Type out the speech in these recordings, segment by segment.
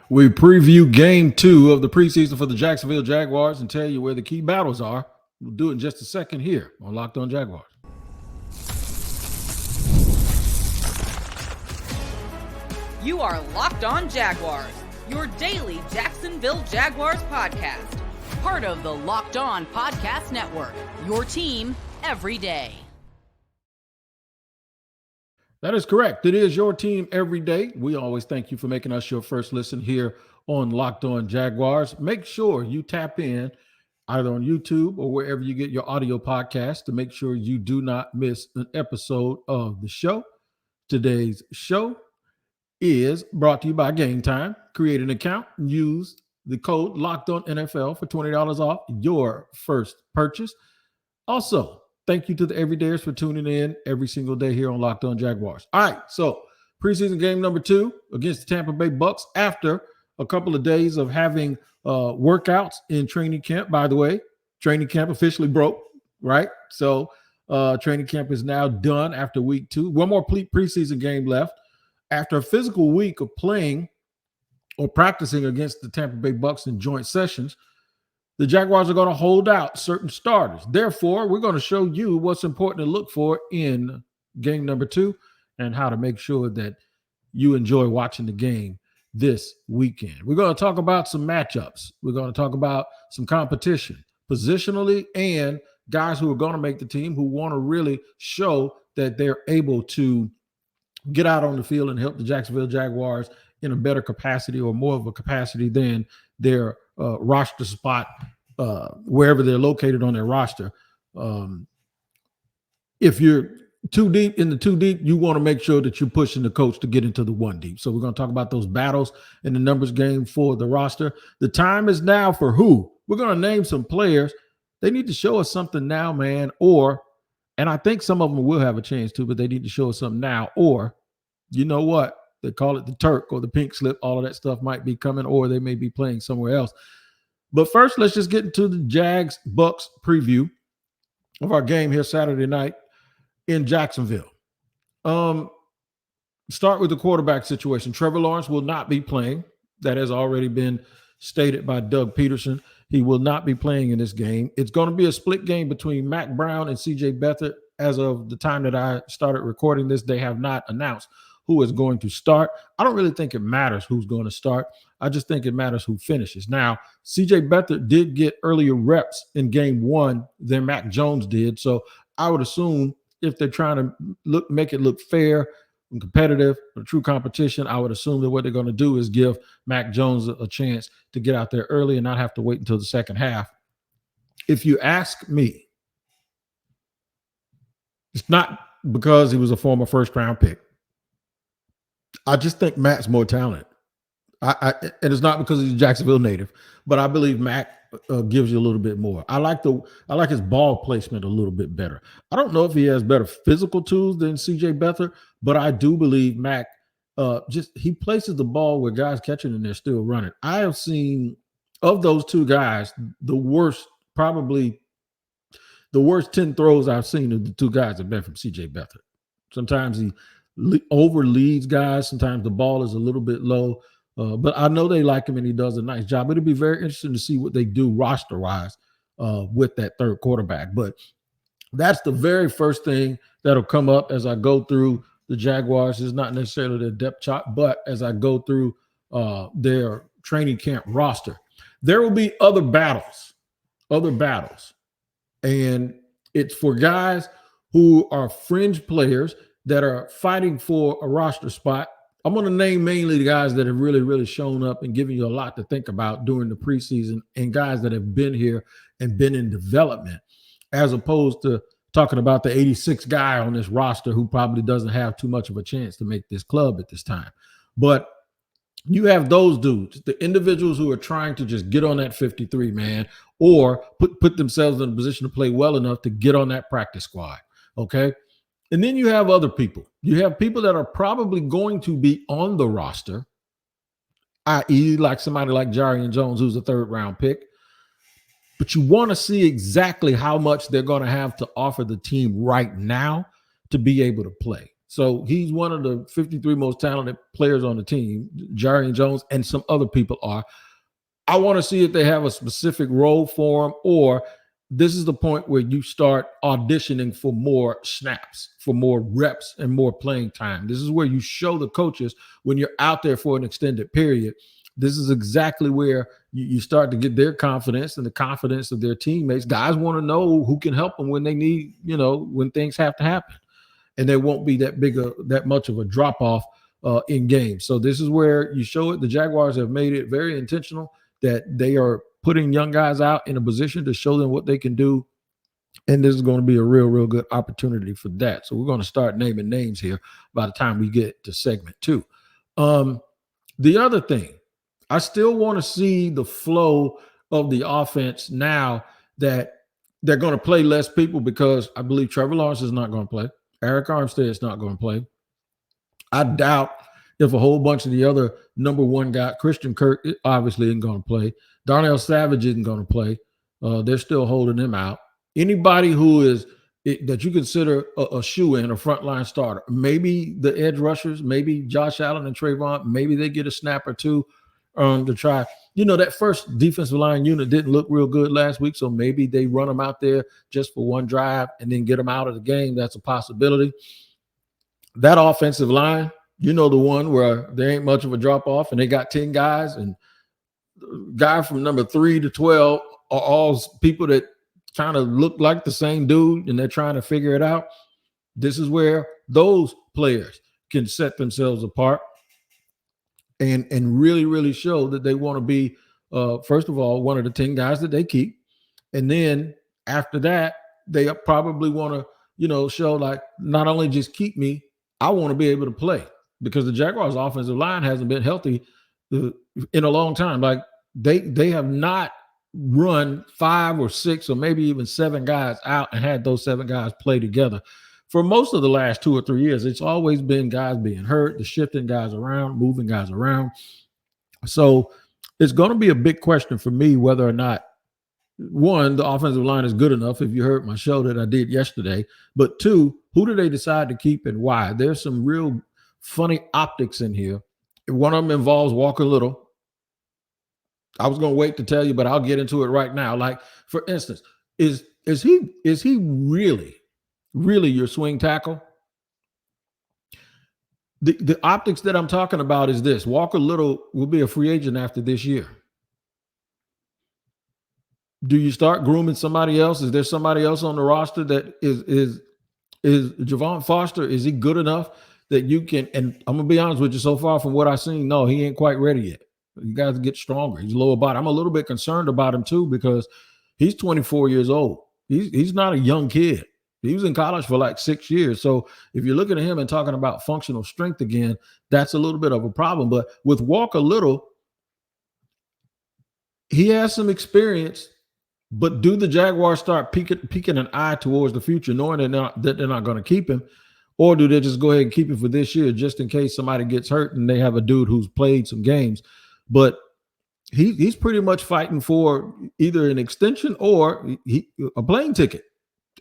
We preview game 2 of the preseason for the Jacksonville Jaguars and tell you where the key battles are. We'll do it in just a second here on Locked On Jaguars. You are Locked On Jaguars, your daily Jacksonville Jaguars podcast. Part of the Locked On Podcast Network, your team every day. That is correct. It is your team every day. We always thank you for making us your first listen here on Locked On Jaguars. Make sure you tap in either on YouTube or wherever you get your audio podcast to make sure you do not miss an episode of the show. Today's show is brought to you by Game Time. Create an account and use the code LOCKEDONNFL for $20 off your first purchase. Also, thank you to the everydayers for tuning in every single day here on Locked On Jaguars. All right, so preseason game number 2 against the Tampa Bay Bucs after a couple of days of having workouts in training camp. By the way, training camp officially broke, right? So training camp is now done after week 2. One more preseason game left. After a physical week of playing or practicing against the Tampa Bay Bucs in joint sessions, the Jaguars are going to hold out certain starters. Therefore, we're going to show you what's important to look for in game number 2 and how to make sure that you enjoy watching the game this weekend. We're going to talk about some matchups. We're going to talk about some competition positionally and guys who are going to make the team who want to really show that they're able to get out on the field and help the Jacksonville Jaguars in a better capacity or more of a capacity than their roster spot wherever they're located on their roster. If you're too deep, you want to make sure that you're pushing the coach to get into the 1 deep. So we're going to talk about those battles in the numbers game for the roster. The time is now for who? We're going to name some players. They need to show us something now, man, and I think some of them will have a chance to, but they need to show us something now. Or, you know what? They call it the Turk or the pink slip. All of that stuff might be coming, or they may be playing somewhere else. But first, let's just get into the Jags-Bucs preview of our game here Saturday night in Jacksonville. Start with the quarterback situation. Trevor Lawrence will not be playing. That has already been stated by Doug Peterson. He will not be playing in this game. It's going to be a split game between Mac Brown and C.J. Beathard. As of the time that I started recording this, they have not announced who is going to start. I don't really think it matters who's going to start. I just think it matters who finishes. Now, C.J. Beathard did get earlier reps in game 1 than Mac Jones did. So I would assume if they're trying to make it look fair and competitive, a true competition, I would assume that what they're going to do is give Mac Jones a chance to get out there early and not have to wait until the second half. If you ask me, it's not because he was a former first-round pick. I just think Mac's more talented. And it's not because he's a Jacksonville native, but I believe Mac gives you a little bit more. I like his ball placement a little bit better. I don't know if he has better physical tools than C.J. Beathard, but I do believe Mac he places the ball where guys catching and they're still running. I have seen of those two guys the worst 10 throws I've seen of the two guys have been from C.J. Beathard. Sometimes he over leads guys. Sometimes the ball is a little bit low. But I know they like him and he does a nice job. It'll be very interesting to see what they do roster-wise with that third quarterback. But that's the very first thing that'll come up as I go through the Jaguars. It's not necessarily their depth chart, but as I go through their training camp roster. There will be other battles. And it's for guys who are fringe players that are fighting for a roster spot. I'm going to name mainly the guys that have really, really shown up and given you a lot to think about during the preseason and guys that have been here and been in development, as opposed to talking about the 86th guy on this roster who probably doesn't have too much of a chance to make this club at this time. But you have those dudes, the individuals who are trying to just get on that 53, man, or put themselves in a position to play well enough to get on that practice squad, okay? And then you have other people. You have people that are probably going to be on the roster, i.e. like somebody like Jarian Jones, who's a third-round pick. But you want to see exactly how much they're going to have to offer the team right now to be able to play. So he's one of the 53 most talented players on the team. Jarian Jones and some other people are. I want to see if they have a specific role for him, or this is the point where you start auditioning for more snaps, for more reps and more playing time. This is where you show the coaches when you're out there for an extended period. This is exactly where you start to get their confidence and the confidence of their teammates. Guys want to know who can help them when they need, when things have to happen. And there won't be that much of a drop-off in games. So this is where you show it. The Jaguars have made it very intentional that they are putting young guys out in a position to show them what they can do. And this is going to be a real, real good opportunity for that. So we're going to start naming names here by the time we get to segment 2. The other thing, I still want to see the flow of the offense now that they're going to play less people, because I believe Trevor Lawrence is not going to play. Eric Armstead is not going to play. I doubt if a whole bunch of the other number one guy, Christian Kirk obviously isn't going to play. Darnell Savage isn't going to play. They're still holding him out. Anybody who is that you consider a shoe-in, a frontline starter, maybe the edge rushers, maybe Josh Allen and Trayvon, maybe they get a snap or two to try. That first defensive line unit didn't look real good last week, so maybe they run them out there just for one drive and then get them out of the game. That's a possibility. That offensive line, the one where there ain't much of a drop-off, and they got 10 guys, and guy from number 3 to 12 are all people that kind of look like the same dude, and they're trying to figure it out. This is where those players can set themselves apart and really, really show that they want to be, first of all, one of the 10 guys that they keep. And then after that, they probably want to, show like, not only just keep me, I want to be able to play, because the Jaguars offensive line hasn't been healthy in a long time. Like they have not run 5 or 6 or maybe even 7 guys out and had those 7 guys play together for most of the last 2 or 3 years. It's always been guys being hurt, the shifting guys around, moving guys around. So it's going to be a big question for me whether or not, one, the offensive line is good enough, if you heard my show that I did yesterday, but 2, who do they decide to keep and why? There's some real funny optics in here. One of them involves Walker Little. I was going to wait to tell you, but I'll get into it right now. Like, for instance, is he really your swing tackle? The optics that I'm talking about is this: Walker Little will be a free agent after this year. Do you start grooming somebody else? Is there somebody else on the roster that is Javon Foster? Is he good enough that you can? And I'm gonna be honest with you, so far from what I've seen, no, he ain't quite ready yet. You guys get stronger. He's lower body. I'm a little bit concerned about him too, because he's 24 years old. He's not a young kid. He was in college for like 6 years. So if you're looking at him and talking about functional strength again, that's a little bit of a problem. But with Walker Little, he has some experience. But do the Jaguars start peeking an eye towards the future, knowing that they're not going to keep him? Or do they just go ahead and keep him for this year just in case somebody gets hurt and they have a dude who's played some games? But he's pretty much fighting for either an extension or a plane ticket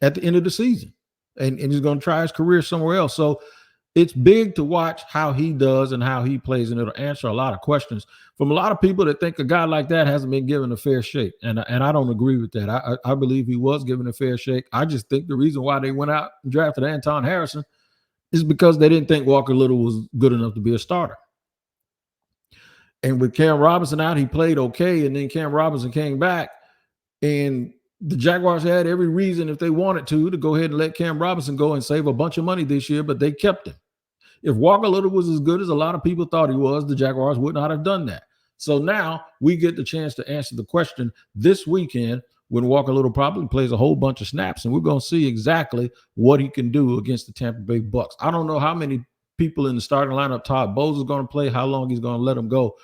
at the end of the season. And he's going to try his career somewhere else. So it's big to watch how he does and how he plays, and it'll answer a lot of questions from a lot of people that think a guy like that hasn't been given a fair shake. And I don't agree with that. I believe he was given a fair shake. I just think the reason why they went out and drafted Anton Harrison is because they didn't think Walker Little was good enough to be a starter. And with Cam Robinson out, he played okay, and then Cam Robinson came back, and the Jaguars had every reason, if they wanted to go ahead and let Cam Robinson go and save a bunch of money this year, but they kept him. If Walker Little was as good as a lot of people thought he was, the Jaguars would not have done that. So now we get the chance to answer the question this weekend when Walker Little probably plays a whole bunch of snaps, and we're going to see exactly what he can do against the Tampa Bay Bucs. I don't know how many people in the starting lineup Todd Bowles is going to play, how long he's going to let him go.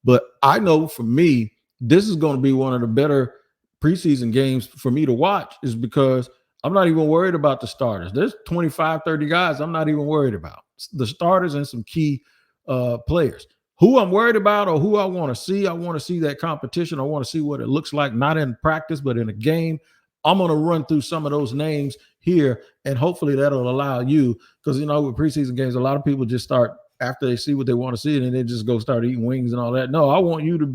But I know for me, this is going to be one of the better preseason games for me to watch, is because I'm not even worried about the starters. There's 25, 30 guys I'm not even worried about. The starters and some key players. Who I'm worried about or who I want to see that competition. I want to see what it looks like, not in practice, but in a game. I'm going to run through some of those names here, and hopefully that'll allow you, because, with preseason games, a lot of people just start after they see what they want to see, and then they just go start eating wings and all that. No, I want you to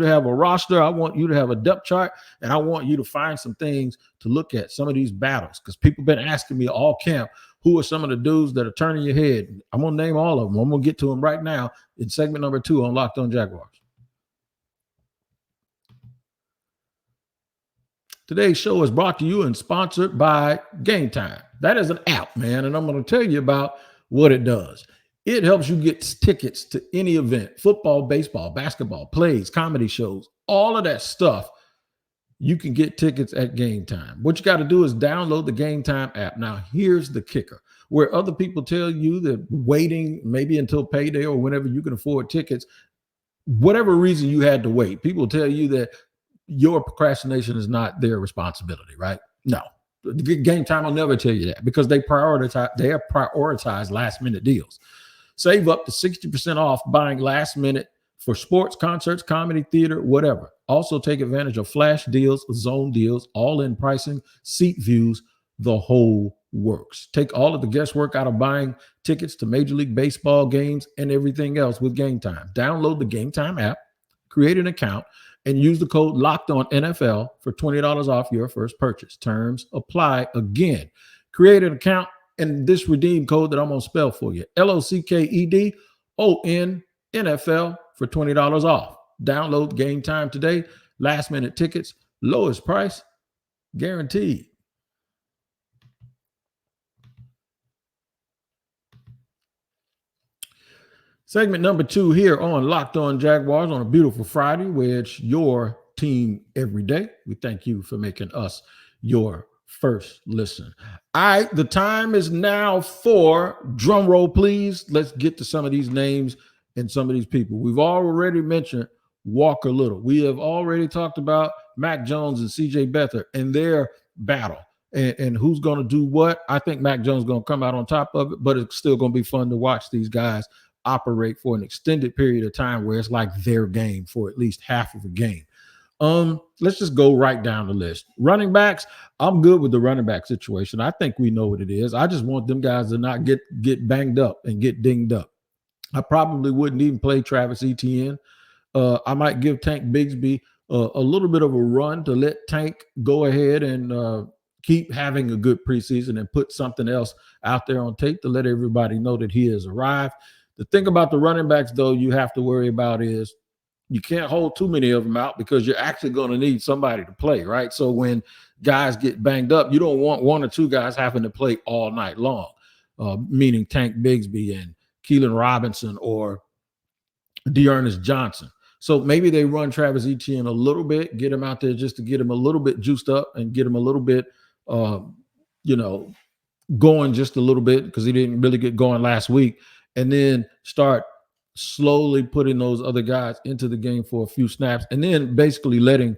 have a roster. I want you to have a depth chart, and I want you to find some things to look at, some of these battles, because people have been asking me all camp, who are some of the dudes that are turning your head? I'm going to name all of them. I'm going to get to them right now in segment number 2 on Locked On Jaguars. Today's show is brought to you and sponsored by Game Time. That is an app, man, and I'm going to tell you about what it does. It helps you get tickets to any event, football, baseball, basketball, plays, comedy shows, all of that stuff. You can get tickets at Game Time. What you got to do is download the Game Time app. Now, here's the kicker. Where other people tell you that waiting maybe until payday or whenever you can afford tickets, whatever reason you had to wait, people tell you that your procrastination is not their responsibility, right? No. Game Time will never tell you that, because they prioritize last-minute deals. Save up to 60% off buying last minute for sports, concerts, comedy, theater, whatever. Also take advantage of flash deals, zone deals, all-in pricing, seat views, the whole works. Take all of the guesswork out of buying tickets to Major League Baseball games and everything else with Game Time. Download the Game Time app, create an account, and use the code LOCKEDONNFL for $20 off your first purchase. Terms apply. Again, create an account and this redeem code that I'm going to spell for you, LOCKEDONNFL for $20 off. Download Game Time today. Last minute tickets, lowest price, guaranteed. Segment number 2 here on Locked On Jaguars on a beautiful Friday, where it's your team every day. We thank you for making us your first listen. All right, the time is now for, drum roll please, let's get to some of these names and some of these people. We've already mentioned Walker Little. We have already talked about Mac Jones and CJ Beathard and their battle and who's going to do what. I think Mac Jones is going to come out on top of it, but it's still going to be fun to watch these guys operate for an extended period of time where it's like their game for at least half of a game. Let's just go right down the list. Running backs, I'm good with the running back situation. I think we know what it is. I just want them guys to not get banged up and get dinged up. I probably wouldn't even play Travis Etienne. I might give Tank Bigsby a little bit of a run to let Tank go ahead and keep having a good preseason and put something else out there on tape to let everybody know that he has arrived. The thing about the running backs, though, you have to worry about is you can't hold too many of them out, because you're actually going to need somebody to play, right? So when guys get banged up, you don't want one or two guys having to play all night long, meaning Tank Bigsby and Keelan Robinson or Dearness Johnson. So maybe they run Travis Etienne a little bit, get him out there just to get him a little bit juiced up and get him a little bit, going just a little bit, because he didn't really get going last week, and then start slowly putting those other guys into the game for a few snaps, and then basically letting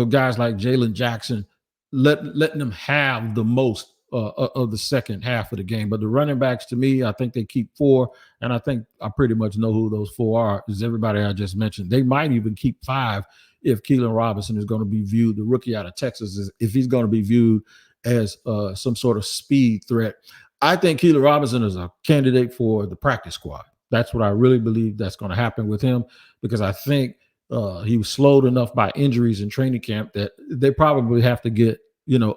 guys like Jalen Jackson, letting them have the most of the second half of the game. But the running backs, to me, I think they keep 4, and I think I pretty much know who those 4 are, is everybody I just mentioned. They might even keep 5 if Keelan Robinson is going to be viewed, the rookie out of Texas, if he's going to be viewed as some sort of speed threat. I think Keelan Robinson is a candidate for the practice squad. That's what I really believe that's going to happen with him, because I think he was slowed enough by injuries in training camp that they probably have to get,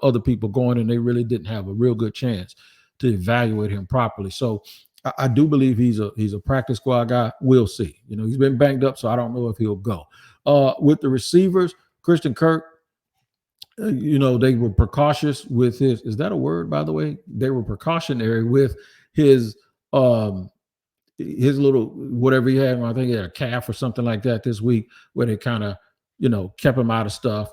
other people going, and they really didn't have a real good chance to evaluate him properly. So I do believe he's a practice squad guy. We'll see. He's been banged up, so I don't know if he'll go. With the receivers, Christian Kirk, they were precautious with his, is that a word, by the way? They were precautionary with his little, whatever he had. I think he had a calf or something like that this week, where they kind of, kept him out of stuff.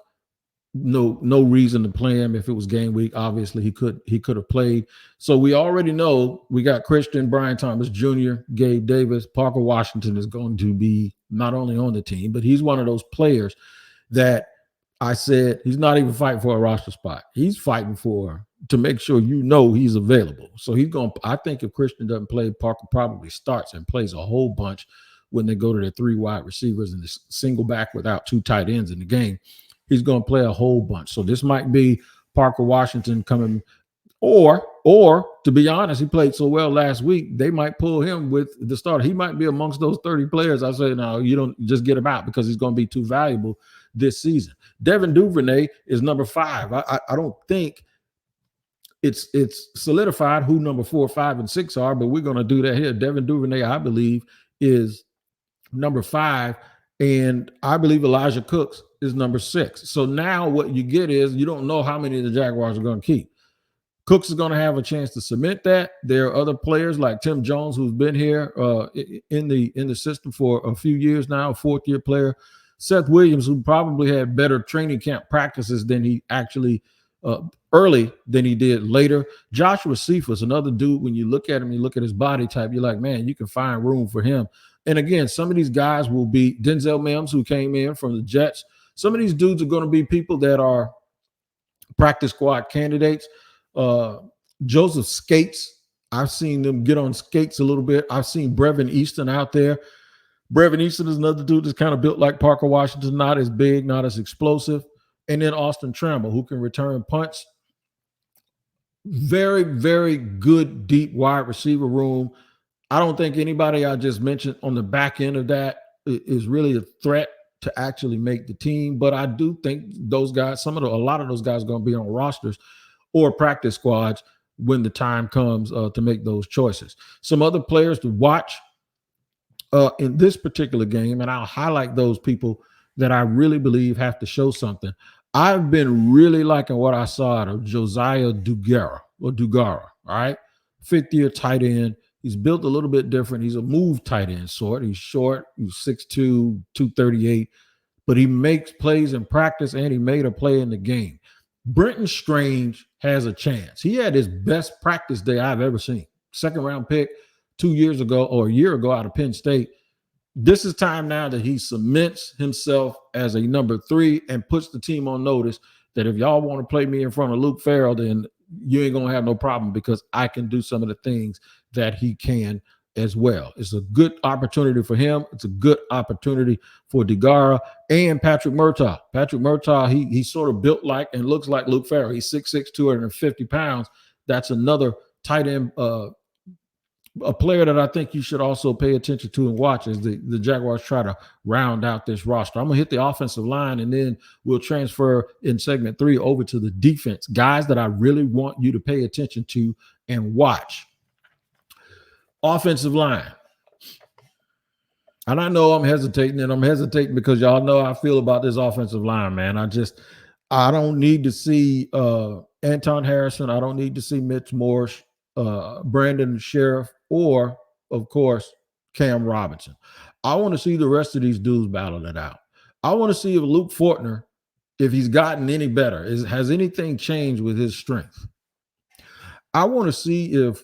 No reason to play him if it was game week. Obviously, he could have played. So we already know we got Christian, Brian Thomas Jr., Gabe Davis, Parker Washington is going to be not only on the team, but he's one of those players that I said he's not even fighting for a roster spot. He's fighting to make sure he's available. So I think if Christian doesn't play, Parker probably starts and plays a whole bunch when they go to their 3 wide receivers and the single back without 2 tight ends in the game. he's going to play a whole bunch. So this might be Parker Washington coming, or to be honest, he played so well last week, they might pull him with the starter. He might be amongst those 30 players. I say, no, you don't just get him out because he's going to be too valuable this season. Devin Duvernay is number 5. I don't think it's solidified who number 4, 5, and 6 are, but we're going to do that here. Devin Duvernay, I believe, is number 5, and I believe Elijah Cooks is number 6. So now what you get is you don't know how many of the Jaguars are going to keep. Cooks is going to have a chance to cement that. There are other players like Tim Jones, who's been here in the system for a few years now, a 4th-year player. Seth Williams, who probably had better training camp practices than he actually early than he did later. Joshua Cephas, another dude, when you look at him, you look at his body type, you're like, man, you can find room for him. And again, some of these guys will be Denzel Mims, who came in from the Jets. Some of these dudes are going to be people that are practice squad candidates. Joseph Skates, I've seen them get on skates a little bit. I've seen Brevin Easton out there. Brevin Easton is another dude that's kind of built like Parker Washington, not as big, not as explosive. And then Austin Trammell, who can return punts. Very, very good deep wide receiver room. I don't think anybody I just mentioned on the back end of that is really a threat to actually make the team. But I do think those guys, a lot of those guys are going to be on rosters or practice squads when the time comes to make those choices. Some other players to watch in this particular game, and I'll highlight those people that I really believe have to show something. I've been really liking what I saw out of Josiah Dugara, all right? 5th-year tight end. He's built a little bit different. He's a move tight end sort. He's short. He's 6'2", 238. But he makes plays in practice, and he made a play in the game. Brenton Strange has a chance. He had his best practice day I've ever seen. 2nd-round pick 2 years ago or a year ago out of Penn State. This is time now that he cements himself as a number 3 and puts the team on notice that if y'all want to play me in front of Luke Farrell, then you ain't going to have no problem because I can do some of the things that he can as well. It's a good opportunity for him. It's a good opportunity for Dugara and Patrick Murtaugh. Patrick Murtaugh, he's sort of built like and looks like Luke Farrell. He's 6'6", 250 pounds. That's another tight end, a player that I think you should also pay attention to and watch as the Jaguars try to round out this roster. I'm going to hit the offensive line, and then we'll transfer in segment 3 over to the defense. Guys that I really want you to pay attention to and watch. Offensive line. And I know I'm hesitating, and I'm hesitating because y'all know how I feel about this offensive line, man. I don't need to see Anton Harrison. I don't need to see Mitch Morse, Brandon Sheriff, or, of course, Cam Robinson. I want to see the rest of these dudes battle it out. I want to see if Luke Fortner, if he's gotten any better. Has anything changed with his strength? I want to see if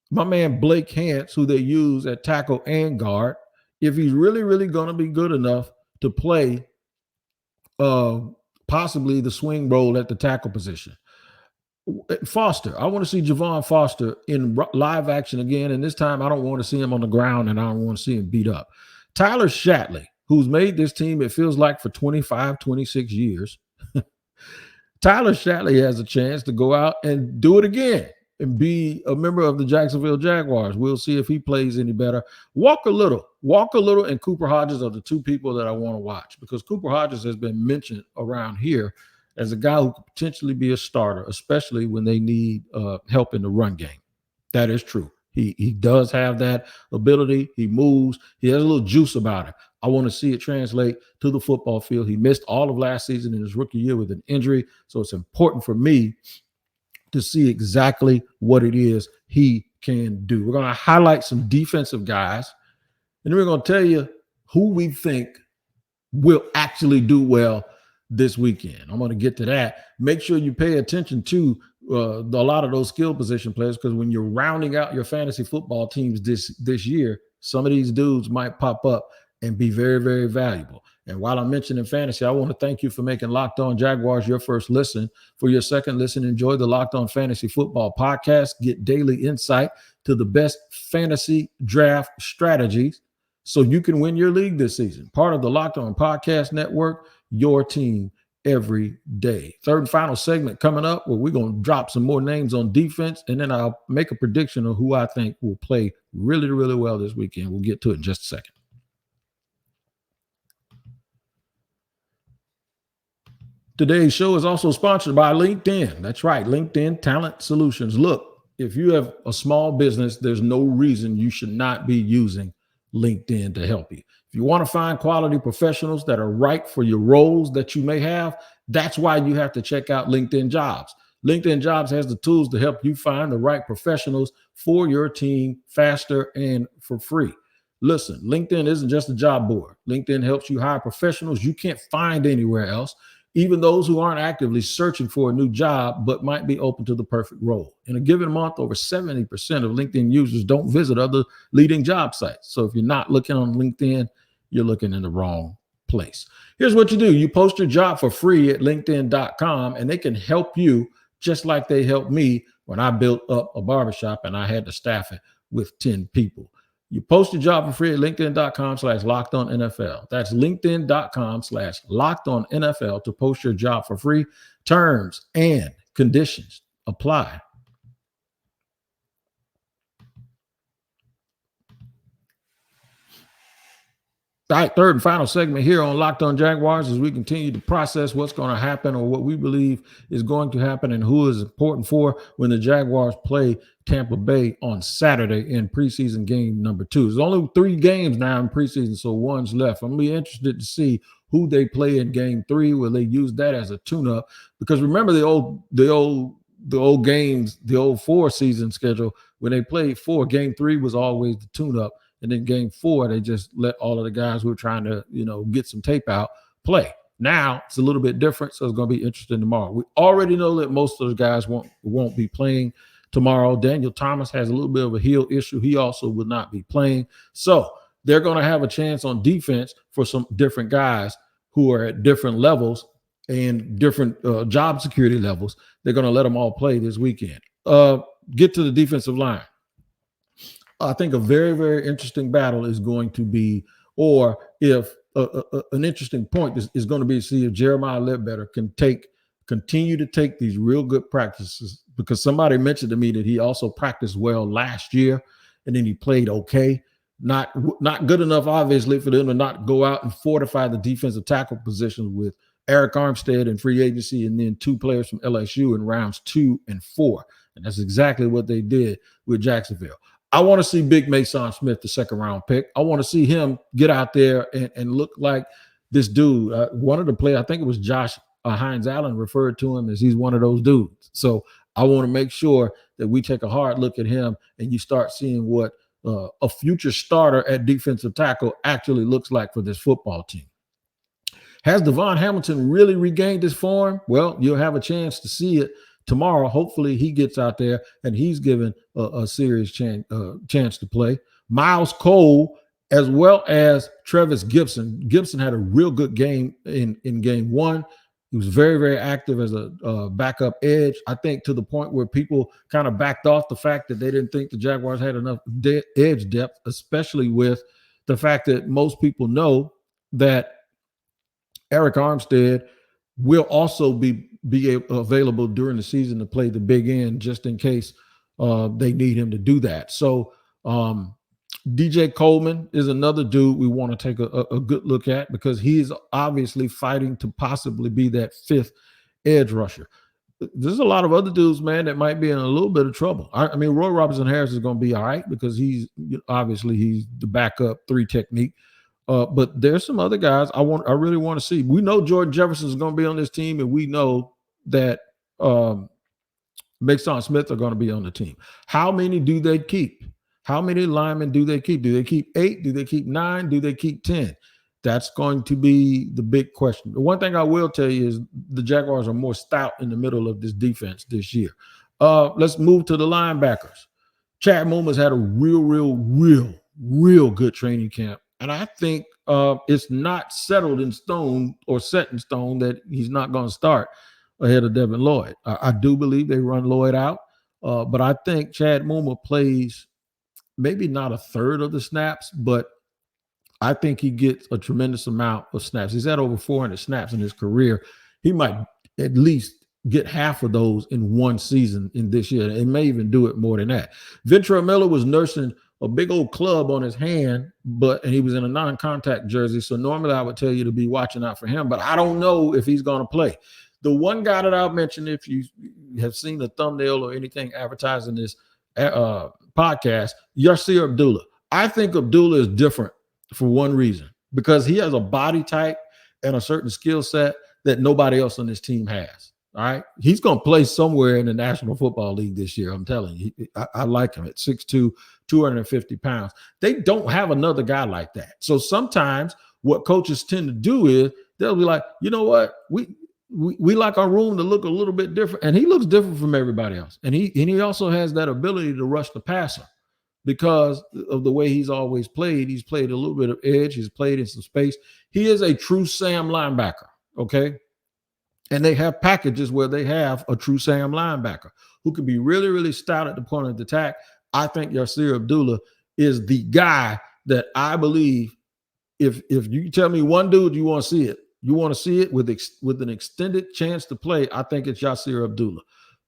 my man Blake Hance, who they use at tackle and guard, if he's really, really going to be good enough to play possibly the swing role at the tackle position. Foster, I want to see Javon Foster in live action again, and this time I don't want to see him on the ground and I don't want to see him beat up. Tyler Shatley, who's made this team, it feels like, for 25, 26 years. Tyler Shatley has a chance to go out and do it again and be a member of the Jacksonville Jaguars. We'll see if he plays any better. Walker Little, and Cooper Hodges are the two people that I want to watch because Cooper Hodges has been mentioned around here as a guy who could potentially be a starter, especially when they need help in the run game. That is true. He does have that ability. He moves. He has a little juice about him. I want to see it translate to the football field. He missed all of last season in his rookie year with an injury, so it's important for me to see exactly what it is he can do. We're going to highlight some defensive guys, and then we're going to tell you who we think will actually do well this weekend. I'm going to get to that. Make sure you pay attention to a lot of those skill position players because when you're rounding out your fantasy football teams this year, some of these dudes might pop up and be very, very valuable. And while I'm mentioning fantasy, I want to thank you for making Locked On Jaguars your first listen. For your second listen, enjoy the Locked On Fantasy Football podcast. Get daily insight to the best fantasy draft strategies so you can win your league this season. Part of the Locked On Podcast Network, your team every day. Third and final segment coming up where we're going to drop some more names on defense, and then I'll make a prediction of who I think will play really, really well this weekend. We'll get to it in just a second. Today's show is also sponsored by LinkedIn. That's right, LinkedIn Talent Solutions. Look, if you have a small business, there's no reason you should not be using LinkedIn to help you. If you want to find quality professionals that are right for your roles that you may have, that's why you have to check out LinkedIn Jobs. LinkedIn Jobs has the tools to help you find the right professionals for your team faster and for free. Listen, LinkedIn isn't just a job board. LinkedIn helps you hire professionals you can't find anywhere else, even those who aren't actively searching for a new job but might be open to the perfect role. In a given month, over 70% of LinkedIn users don't visit other leading job sites. So if you're not looking on LinkedIn, you're looking in the wrong place. Here's what you do. You post your job for free at linkedin.com, and they can help you just like they helped me when I built up a barbershop and I had to staff it with 10 people. You post your job for free at linkedin.com/lockedonnfl. That's linkedin.com/lockedonnfl to post your job for free. Terms and conditions apply. All right, third and final segment here on Locked On Jaguars as we continue to process what's going to happen or what we believe is going to happen and who is important for when the Jaguars play Tampa Bay on Saturday in preseason game number 2. There's only 3 games now in preseason, so one's left. I'm going to be interested to see who they play in game 3. Will they use that as a tune-up? Because remember the old games, the old 4 season schedule, when they played 4, game 3 was always the tune-up. And then game 4, they just let all of the guys who were trying to, get some tape out play. Now it's a little bit different, so it's going to be interesting tomorrow. We already know that most of those guys won't be playing tomorrow. Daniel Thomas has a little bit of a heel issue. He also will not be playing. So they're going to have a chance on defense for some different guys who are at different levels and different job security levels. They're going to let them all play this weekend. Get to the defensive line. I think a very, very interesting battle is going to be, or if an interesting point is going to be to see if Jeremiah Ledbetter can continue to take these real good practices, because somebody mentioned to me that he also practiced well last year and then he played okay. Not good enough, obviously, for them to not go out and fortify the defensive tackle position with Eric Armstead in free agency and then 2 players from LSU in rounds 2 and 4. And that's exactly what they did with Jacksonville. I want to see Big Mason Smith, the 2nd-round pick. I want to see him get out there and look like this dude. One of the players, I think it was Josh Hines Allen, referred to him as he's one of those dudes. So I want to make sure that we take a hard look at him and you start seeing what a future starter at defensive tackle actually looks like for this football team. Has Devon Hamilton really regained his form? Well, you'll have a chance to see it tomorrow. Hopefully he gets out there and he's given a serious chance to play. Miles Cole, as well as Trevis Gibson. Gibson had a real good game in game 1. He was very, very active as a backup edge. I think to the point where people kind of backed off the fact that they didn't think the Jaguars had enough edge depth, especially with the fact that most people know that Eric Armstead will also be available during the season to play the big end just in case they need him to do that. So DJ Coleman is another dude we want to take a good look at because he's obviously fighting to possibly be that 5th edge rusher. There's a lot of other dudes, man, that might be in a little bit of trouble. I mean, Roy Robertson Harris is going to be all right because he's the backup 3 technique. But there's some other guys I really want to see. We know Jordan Jefferson is going to be on this team, and we know that Mason Smith are going to be on the team. How many do they keep? How many linemen do they keep? Do they keep 8? Do they keep 9? Do they keep 10? That's going to be the big question. The one thing I will tell you is the Jaguars are more stout in the middle of this defense this year. Let's move to the linebackers. Chad Mumma's had a real good training camp. And I think it's not set in stone that he's not going to start ahead of Devin Lloyd. I do believe they run Lloyd out, but I think Chad Mumma plays maybe not a third of the snaps, but I think he gets a tremendous amount of snaps. He's had over 400 snaps in his career. he might at least get half of those in one season in this year. It may even do it more than that. Ventrell Miller was nursing a big old club on his hand, and he was in a non-contact jersey. So normally I would tell you to be watching out for him, but I don't know if he's going to play. The one guy that I'll mention, if you have seen the thumbnail or anything advertising this podcast, Yasir Abdullah. I think Abdullah is different for one reason, because he has a body type and a certain skill set that nobody else on this team has. All right. He's going to play somewhere in the National Football League this year. I'm telling you, I like him at 6'2", 250 pounds. They don't have another guy like that. So sometimes what coaches tend to do is they'll be like, you know what? We like our room to look a little bit different. And he looks different from everybody else. And he also has that ability to rush the passer because of the way he's always played. He's played a little bit of edge. He's played in some space. He is a true Sam linebacker. Okay. And they have packages where they have a true Sam linebacker who can be really, really stout at the point of attack. I think Yasir Abdullah is the guy that I believe if you tell me one dude you want to see it with an extended chance to play, I think it's Yasir Abdullah.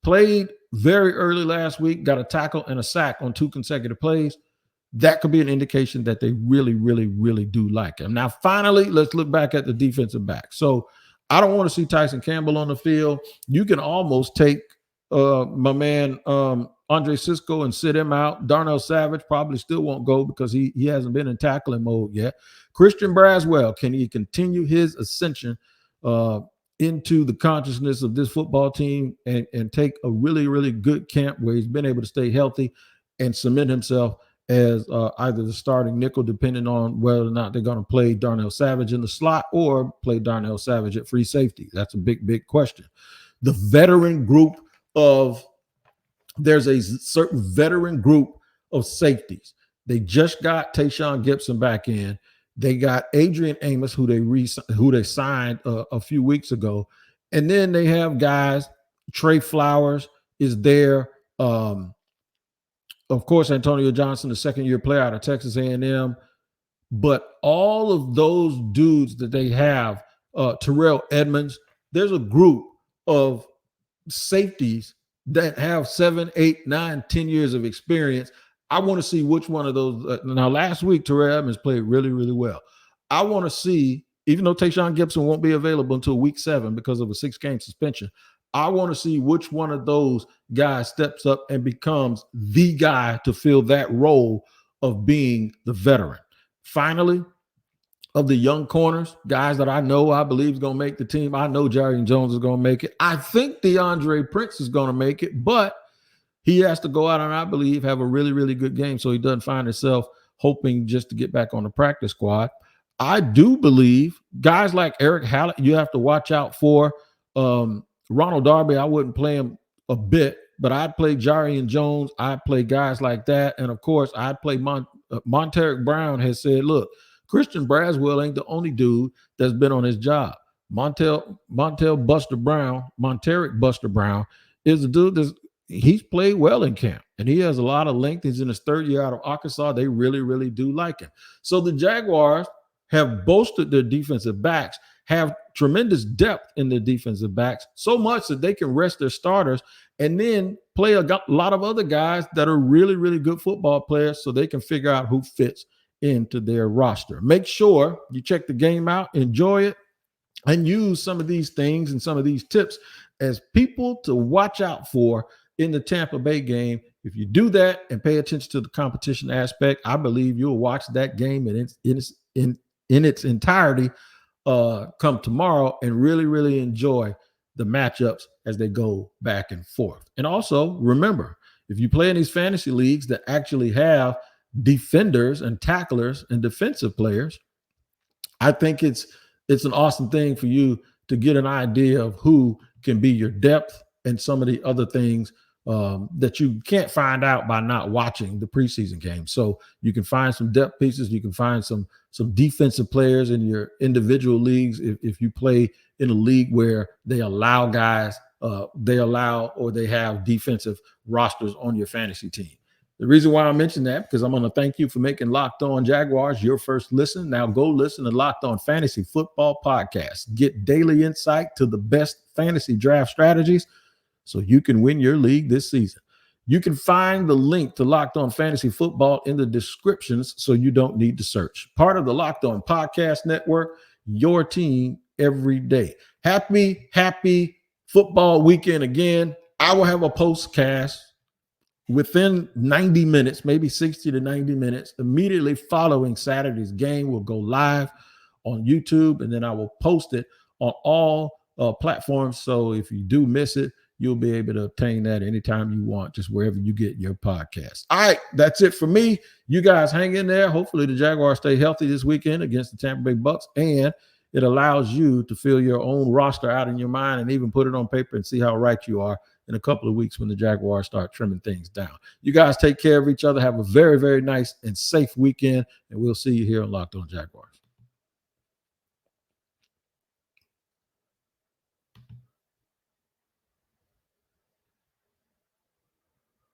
Played very early last week, got a tackle and a sack on 2 consecutive plays. That could be an indication that they really, really, really do like him. Now, finally, let's look back at the defensive back. So I don't want to see Tyson Campbell on the field. You can almost take my man Andre Cisco and sit him out. Darnell Savage probably still won't go because he hasn't been in tackling mode yet. Christian Braswell, can he continue his ascension into the consciousness of this football team and take a really, really good camp where he's been able to stay healthy and cement himself as either the starting nickel, depending on whether or not they're going to play Darnell Savage in the slot or play Darnell Savage at free safety? That's a big, big question. The veteran group there's a certain veteran group of safeties. They just got Tayshaun Gibson back in. They got Adrian Amos, who they signed a few weeks ago. And then they have guys, Trey Flowers is there. Of course, Antonio Johnson, the second-year player out of Texas A&M. But all of those dudes that they have, Terrell Edmonds, there's a group of safeties that have 7, 8, 9, 10 years of experience. I want to see which one of those. Now, last week, Terrell Edmonds played really, really well. I want to see, even though Tayshaun Gibson won't be available until week 7 because of a 6-game suspension, I want to see which one of those guys steps up and becomes the guy to fill that role of being the veteran. Finally, of the young corners, guys that I believe is going to make the team. I know Jarian Jones is going to make it. I think DeAndre Prince is going to make it, but he has to go out and I believe have a really, really good game so he doesn't find himself hoping just to get back on the practice squad. I do believe guys like Eric Hallett, you have to watch out for. Ronald Darby, I wouldn't play him a bit, but I'd play Jarian Jones. I'd play guys like that. And, of course, I'd play Monteric Brown has said, look, Christian Braswell ain't the only dude that's been on his job. Monteric Buster Brown is a dude he's played well in camp, and he has a lot of length. He's in his 3rd year out of Arkansas. They really, really do like him. So the Jaguars have bolstered their defensive backs, have tremendous depth in their defensive backs, so much that they can rest their starters and then play a lot of other guys that are really, really good football players so they can figure out who fits into their roster. Make sure you check the game out, enjoy it, and use some of these things and some of these tips as people to watch out for in the Tampa Bay game. If you do that and pay attention to the competition aspect, I believe you'll watch that game in its entirety come tomorrow and really, really enjoy the matchups as they go back and forth. And also remember, if you play in these fantasy leagues that actually have defenders and tacklers and defensive players, I think it's an awesome thing for you to get an idea of who can be your depth and some of the other things that you can't find out by not watching the preseason game. So you can find some depth pieces. You can find some defensive players in your individual leagues. If you play in a league where they allow guys, they have defensive rosters on your fantasy team. The reason why I mentioned that, because I'm going to thank you for making Locked On Jaguars your first listen. Now go listen to Locked On Fantasy Football Podcast. Get daily insight to the best fantasy draft strategies so you can win your league this season. You can find the link to Locked On Fantasy Football in the descriptions so you don't need to search. Part of the Locked On Podcast Network, your team every day. Happy football weekend again. I will have a postcast within 90 minutes, maybe 60 to 90 minutes, immediately following Saturday's game. Will go live on YouTube, and then I will post it on all platforms. So if you do miss it, you'll be able to obtain that anytime you want, just wherever you get your podcast. All right, that's it for me. You guys hang in there. Hopefully the Jaguars stay healthy this weekend against the Tampa Bay Bucs, and it allows you to fill your own roster out in your mind and even put it on paper and see how right you are in a couple of weeks when the Jaguars start trimming things down. You guys take care of each other. Have a very, very nice and safe weekend, and we'll see you here on Locked On Jaguars.